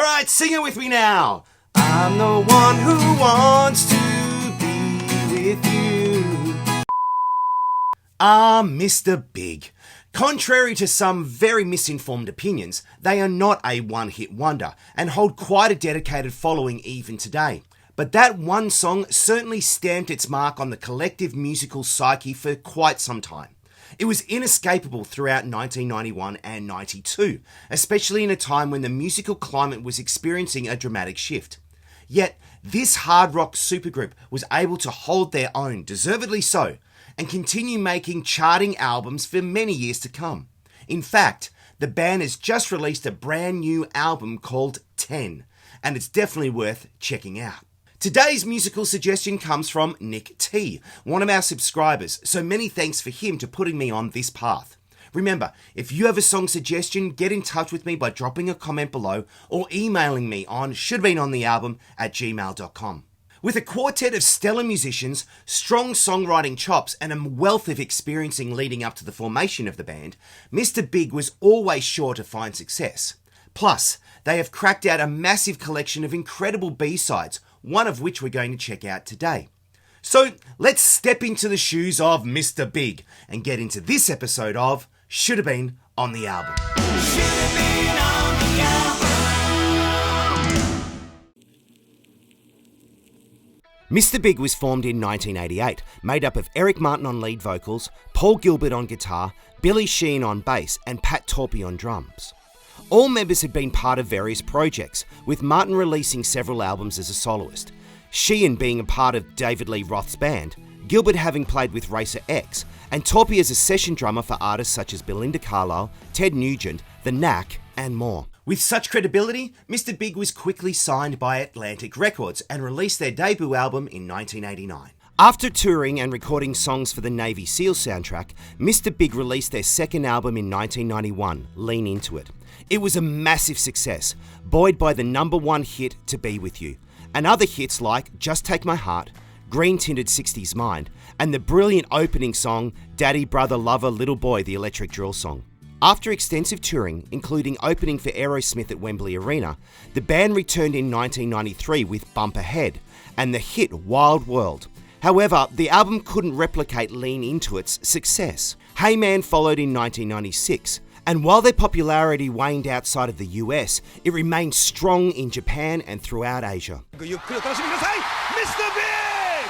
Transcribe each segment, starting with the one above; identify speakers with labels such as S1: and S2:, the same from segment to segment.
S1: Alright, sing it with me now. I'm the one who wants to be with you. Mr. Big. Contrary to some very misinformed opinions, they are not a one-hit wonder and hold quite a dedicated following even today. But that one song certainly stamped its mark on the collective musical psyche for quite some time. It was inescapable throughout 1991 and 92, especially in a time when the musical climate was experiencing a dramatic shift. Yet, this hard rock supergroup was able to hold their own, deservedly so, and continue making charting albums for many years to come. In fact, the band has just released a brand new album called 10, and it's definitely worth checking out. Today's musical suggestion comes from Nick T, one of our subscribers, so many thanks for him to putting me on this path. Remember, if you have a song suggestion, get in touch with me by dropping a comment below or emailing me on shouldvebeenonthealbum@gmail.com. With a quartet of stellar musicians, strong songwriting chops, and a wealth of experience leading up to the formation of the band, Mr. Big was always sure to find success. Plus, they have cracked out a massive collection of incredible B-sides, one of which we're going to check out today. So, let's step into the shoes of Mr. Big and get into this episode of Should Have Been on the Album. Should have been on the album. Mr. Big was formed in 1988, made up of Eric Martin on lead vocals, Paul Gilbert on guitar, Billy Sheehan on bass, and Pat Torpey on drums. All members had been part of various projects, with Martin releasing several albums as a soloist, Sheehan being a part of David Lee Roth's band, Gilbert having played with Racer X, and Torpey as a session drummer for artists such as Belinda Carlisle, Ted Nugent, The Knack, and more. With such credibility, Mr. Big was quickly signed by Atlantic Records and released their debut album in 1989. After touring and recording songs for the Navy SEAL soundtrack, Mr. Big released their second album in 1991, Lean Into It. It was a massive success, buoyed by the #1 hit To Be With You, and other hits like Just Take My Heart, Green Tinted 60s Mind, and the brilliant opening song Daddy, Brother, Lover, Little Boy, the electric drill song. After extensive touring, including opening for Aerosmith at Wembley Arena, the band returned in 1993 with Bump Ahead and the hit Wild World. However, the album couldn't replicate Lean Into It's success. Hey Man followed in 1996, and while their popularity waned outside of the US, it remained strong in Japan and throughout Asia. Mr. Big!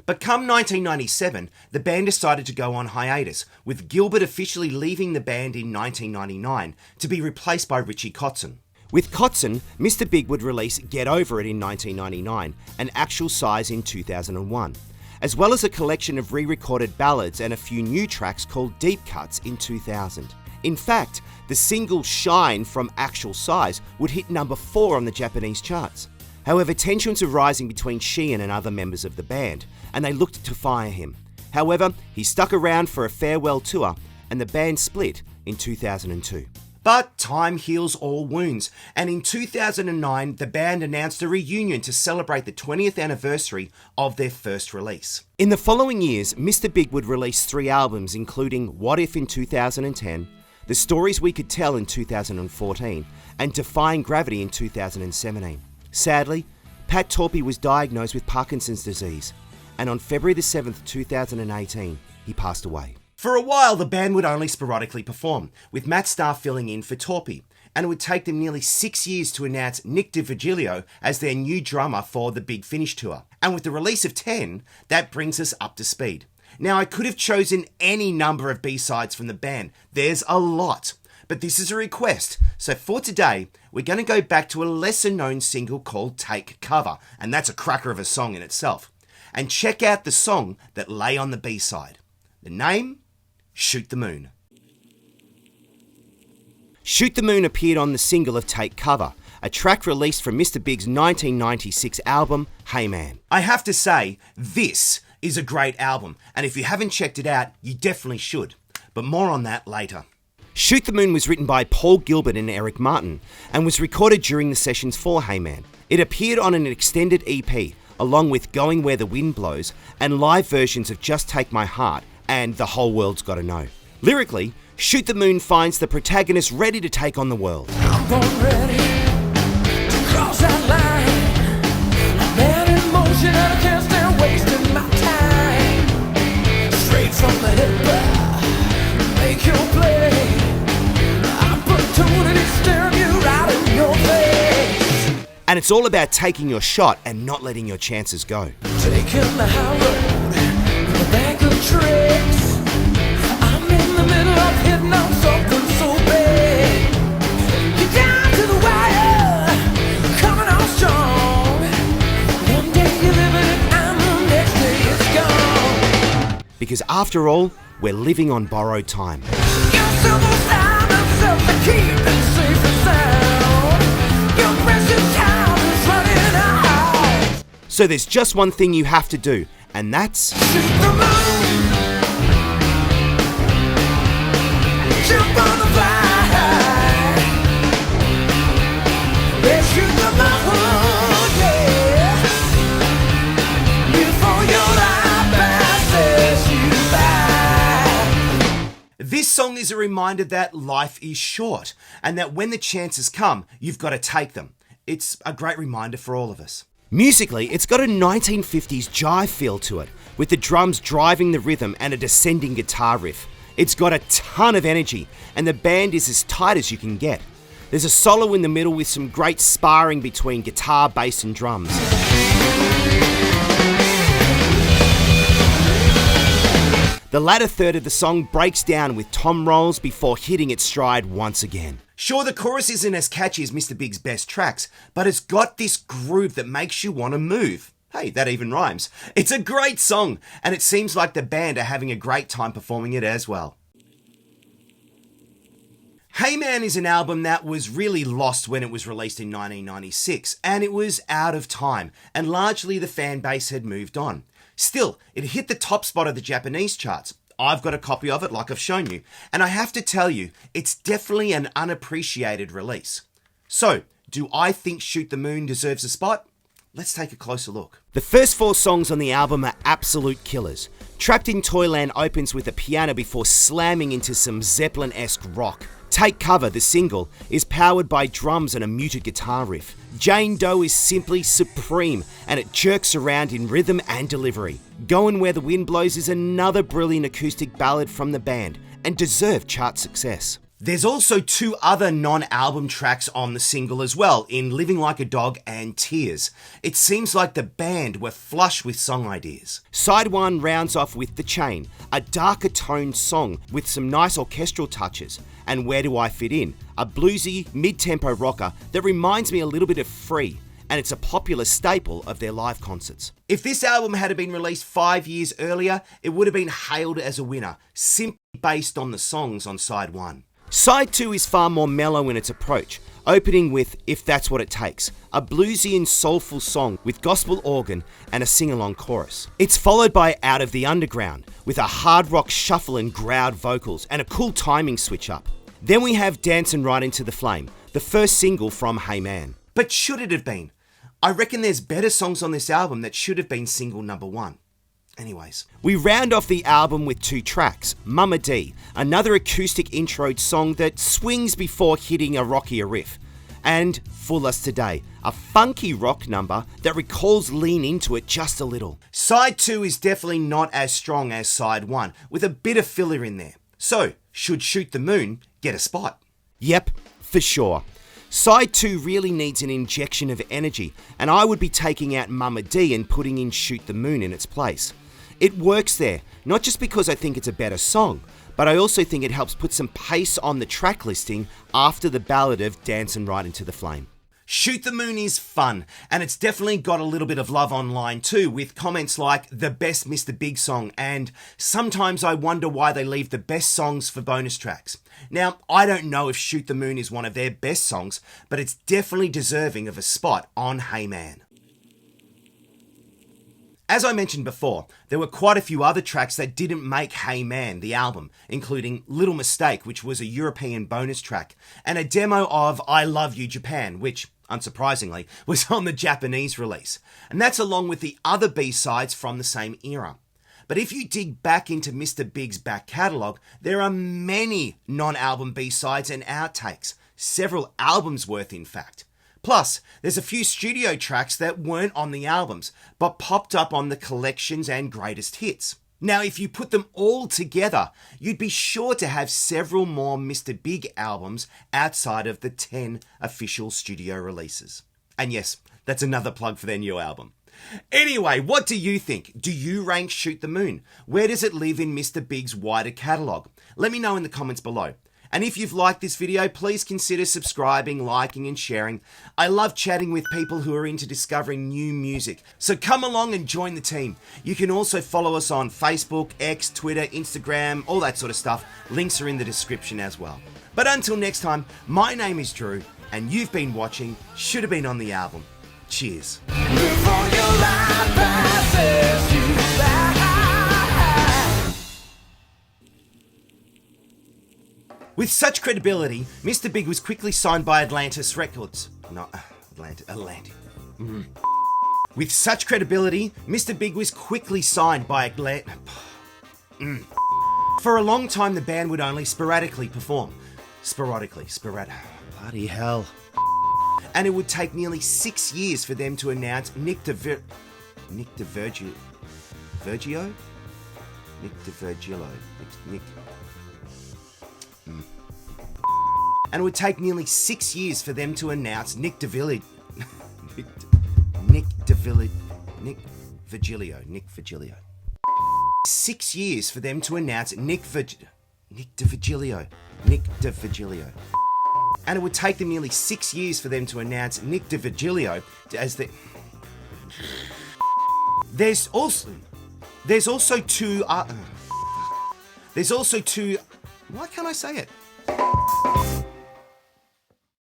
S1: But come 1997, the band decided to go on hiatus, with Gilbert officially leaving the band in 1999 to be replaced by Richie Kotzen. With Kotzen, Mr. Big would release Get Over It in 1999 and Actual Size in 2001, as well as a collection of re-recorded ballads and a few new tracks called Deep Cuts in 2000. In fact, the single Shine from Actual Size would hit #4 on the Japanese charts. However, tensions were rising between Sheehan and other members of the band, and they looked to fire him. However, he stuck around for a farewell tour, and the band split in 2002. But time heals all wounds, and in 2009, the band announced a reunion to celebrate the 20th anniversary of their first release. In the following years, Mr. Big would release 3 albums, including What If in 2010, The Stories We Could Tell in 2014, and Defying Gravity in 2017. Sadly, Pat Torpey was diagnosed with Parkinson's disease, and on February 7th, 2018, he passed away. For a while, the band would only sporadically perform, with Matt Starr filling in for Torpey, and it would take them nearly 6 years to announce Nick DiVirgilio as their new drummer for the Big Finish tour. And with the release of 10, that brings us up to speed. Now, I could have chosen any number of B-sides from the band. There's a lot. But this is a request, so for today, we're going to go back to a lesser-known single called Take Cover, and that's a cracker of a song in itself, and check out the song that lay on the B-side. The name? Shoot the Moon. Shoot the Moon appeared on the single of Take Cover, a track released from Mr. Big's 1996 album, Hey Man. I have to say, this is a great album, and if you haven't checked it out, you definitely should. But more on that later. Shoot the Moon was written by Paul Gilbert and Eric Martin and was recorded during the sessions for Hey Man. It appeared on an extended EP along with Going Where the Wind Blows and live versions of Just Take My Heart and The Whole World's Gotta Know. Lyrically, Shoot the Moon finds the protagonist ready to take on the world. I'm born ready. And it's all about taking your shot and not letting your chances go.
S2: Taking the high road, the bag of tricks. I'm in the middle of hitting on something so big. You're down to the wire, coming on strong. One day you're living it, and the next day it's gone.
S1: Because after all, we're living on borrowed time.
S2: Your silver time and self to keep it safe and sound. Your precious time is running out.
S1: So there's just one thing you have to do, and that's
S2: Shoot the moon. Jump on the fly. Yeah, shoot the moon, yeah. Before your life passes you by.
S1: This song is a reminder that life is short and that when the chances come, you've got to take them. It's a great reminder for all of us. Musically, it's got a 1950s jive feel to it, with the drums driving the rhythm and a descending guitar riff. It's got a ton of energy, and the band is as tight as you can get. There's a solo in the middle with some great sparring between guitar, bass and drums. The latter third of the song breaks down with tom rolls before hitting its stride once again. Sure, the chorus isn't as catchy as Mr. Big's best tracks, but it's got this groove that makes you want to move. Hey, that even rhymes. It's a great song, and it seems like the band are having a great time performing it as well. Hey Man is an album that was really lost when it was released in 1996, and it was out of time, and largely the fan base had moved on. Still, it hit the top spot of the Japanese charts. I've got a copy of it, like I've shown you, and I have to tell you, it's definitely an unappreciated release. So, do I think Shoot the Moon deserves a spot? Let's take a closer look. The first 4 songs on the album are absolute killers. Trapped in Toyland opens with a piano before slamming into some Zeppelin-esque rock. Take Cover, the single, is powered by drums and a muted guitar riff. Jane Doe is simply supreme, and it jerks around in rhythm and delivery. Goin' Where the Wind Blows is another brilliant acoustic ballad from the band, and deserved chart success. There's also 2 other non-album tracks on the single as well, in Living Like a Dog and Tears. It seems like the band were flush with song ideas. Side 1 rounds off with The Chain, a darker toned song with some nice orchestral touches, and Where Do I Fit In, a bluesy, mid-tempo rocker that reminds me a little bit of Free, and it's a popular staple of their live concerts. If this album had been released 5 years earlier, it would have been hailed as a winner, simply based on the songs on Side 1. Side 2 is far more mellow in its approach, opening with If That's What It Takes, a bluesy and soulful song with gospel organ and a sing-along chorus. It's followed by Out of the Underground, with a hard rock shuffle and growled vocals and a cool timing switch up. Then we have Dancin' Right Into the Flame, the first single from Hey Man. But should it have been? I reckon there's better songs on this album that should have been single number 1. Anyways, we round off the album with 2 tracks, Mama D, another acoustic introed song that swings before hitting a rockier riff, and Fool Us Today, a funky rock number that recalls Lean Into It just a little. Side 2 is definitely not as strong as Side 1, with a bit of filler in there. So, should Shoot the Moon get a spot? Yep, for sure. Side 2 really needs an injection of energy, and I would be taking out Mama D and putting in Shoot the Moon in its place. It works there, not just because I think it's a better song, but I also think it helps put some pace on the track listing after the ballad of Dancin' Right Into the Flame. Shoot the Moon is fun, and it's definitely got a little bit of love online too, with comments like the best Mr. Big song and sometimes I wonder why they leave the best songs for bonus tracks. Now, I don't know if Shoot the Moon is one of their best songs, but it's definitely deserving of a spot on Hey Man. As I mentioned before, there were quite a few other tracks that didn't make Hey Man, the album, including Little Mistake, which was a European bonus track, and a demo of I Love You Japan, which, unsurprisingly, was on the Japanese release. And that's along with the other B-sides from the same era. But if you dig back into Mr. Big's back catalogue, there are many non-album B-sides and outtakes, several albums worth in fact. Plus, there's a few studio tracks that weren't on the albums, but popped up on the collections and greatest hits. Now, if you put them all together, you'd be sure to have several more Mr. Big albums outside of the 10 official studio releases. And yes, that's another plug for their new album. Anyway, what do you think? Do you rank Shoot the Moon? Where does it live in Mr. Big's wider catalogue? Let me know in the comments below. And if you've liked this video, please consider subscribing, liking and sharing. I love chatting with people who are into discovering new music. So come along and join the team. You can also follow us on Facebook, X, Twitter, Instagram, all that sort of stuff. Links are in the description as well. But until next time, my name is Drew, and you've been watching Should Have Been on the Album. Cheers.
S2: Before your life passes you by.
S1: With such credibility, Mr. Big was quickly signed by Atlantis Records. Atlantic. With such credibility, Mr. Big was quickly signed by Atlantic. For a long time, the band would only sporadically perform. Bloody hell. And it would take nearly 6 years for them to announce Nick DiVergilio. And it would take nearly 6 years for them to announce Nick Virgilio. Nick 6 years for them to announce Nick DiVergilio. And it would take them nearly 6 years for them to announce Nick DiVergilio as the... There's also two... Why can't I say it?